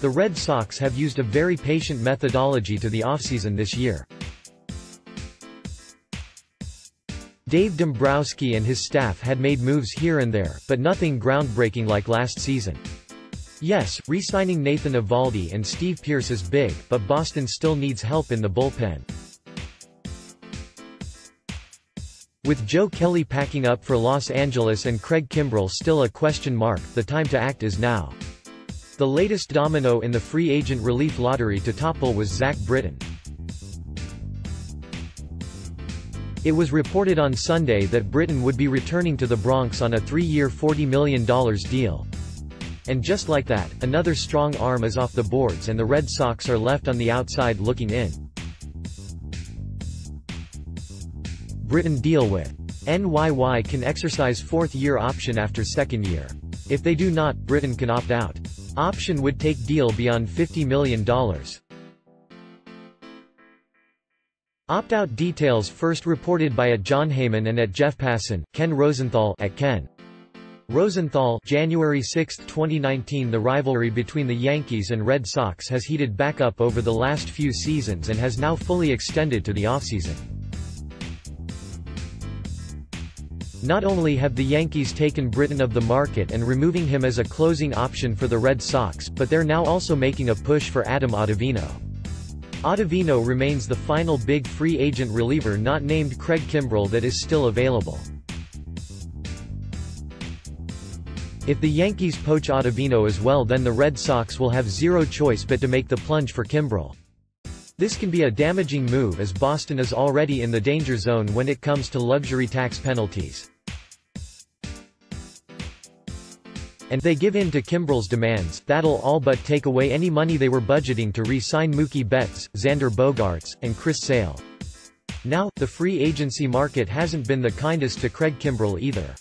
The Red Sox have used a very patient methodology to the offseason this year. Dave Dombrowski and his staff had made moves here and there, but nothing groundbreaking like last season. Yes, re-signing Nathan Eovaldi and Steve Pearce is big, but Boston still needs help in the bullpen. With Joe Kelly packing up for Los Angeles and Craig Kimbrel still a question mark, the time to act is now. The latest domino in the free agent relief lottery to topple was Zach Britton. It was reported on Sunday that Britton would be returning to the Bronx on a 3-year $40 million deal. And just like that, another strong arm is off the boards and the Red Sox are left on the outside looking in. Britton deal with NYY can exercise 4th-year option after 2nd year. If they do not, Britton can opt out. Option would take deal beyond $50 million. Opt-out details first reported by @John Heyman and @Jeff Passan, Ken Rosenthal @Ken Rosenthal, January 6, 2019. The rivalry between the Yankees and Red Sox has heated back up over the last few seasons and has now fully extended to the offseason. Not only have the Yankees taken Britton of the market and removing him as a closing option for the Red Sox, but they're now also making a push for Adam Ottavino. Ottavino remains the final big free agent reliever not named Craig Kimbrel that is still available. If the Yankees poach Ottavino as well, then the Red Sox will have zero choice but to make the plunge for Kimbrel. This can be a damaging move as Boston is already in the danger zone when it comes to luxury tax penalties. And they give in to Kimbrel's demands, that'll all but take away any money they were budgeting to re-sign Mookie Betts, Xander Bogaerts, and Chris Sale. Now, the free agency market hasn't been the kindest to Craig Kimbrel either.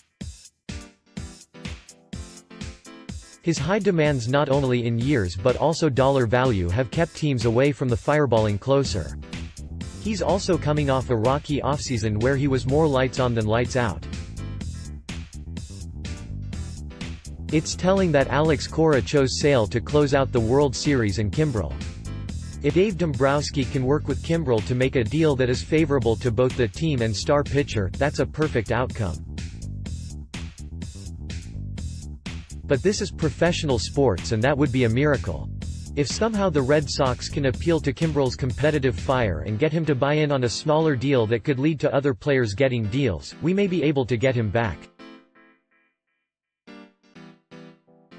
His high demands not only in years but also dollar value have kept teams away from the fireballing closer. He's also coming off a rocky offseason where he was more lights on than lights out. It's telling that Alex Cora chose Sale to close out the World Series and Kimbrel. If Dave Dombrowski can work with Kimbrel to make a deal that is favorable to both the team and star pitcher, that's a perfect outcome. But this is professional sports and that would be a miracle. If somehow the Red Sox can appeal to Kimbrel's competitive fire and get him to buy in on a smaller deal that could lead to other players getting deals, we may be able to get him back.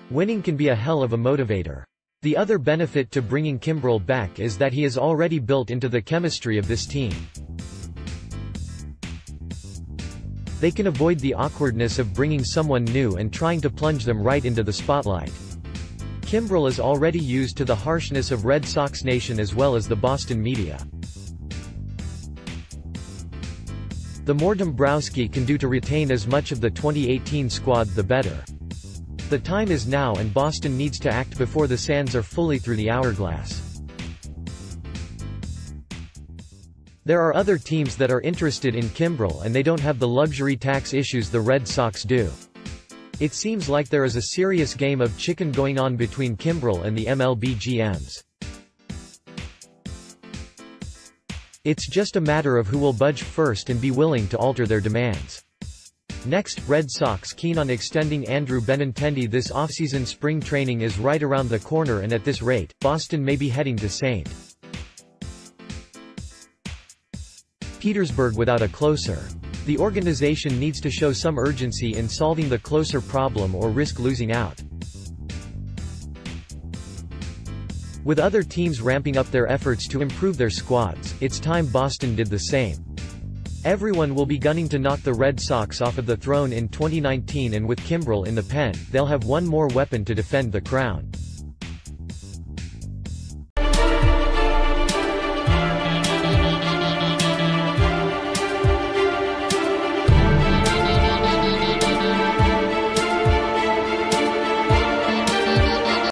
Winning can be a hell of a motivator. The other benefit to bringing Kimbrel back is that he is already built into the chemistry of this team. They can avoid the awkwardness of bringing someone new and trying to plunge them right into the spotlight. Kimbrel is already used to the harshness of Red Sox Nation as well as the Boston media. The more Dombrowski can do to retain as much of the 2018 squad, the better. The time is now and Boston needs to act before the sands are fully through the hourglass. There are other teams that are interested in Kimbrel and they don't have the luxury tax issues the Red Sox do. It seems like there is a serious game of chicken going on between Kimbrel and the MLB GMs. It's just a matter of who will budge first and be willing to alter their demands. Next, Red Sox keen on extending Andrew Benintendi this offseason. Spring training is right around the corner and at this rate, Boston may be heading to St. Petersburg without a closer. The organization needs to show some urgency in solving the closer problem or risk losing out. With other teams ramping up their efforts to improve their squads, it's time Boston did the same. Everyone will be gunning to knock the Red Sox off of the throne in 2019, and with Kimbrel in the pen, they'll have one more weapon to defend the crown.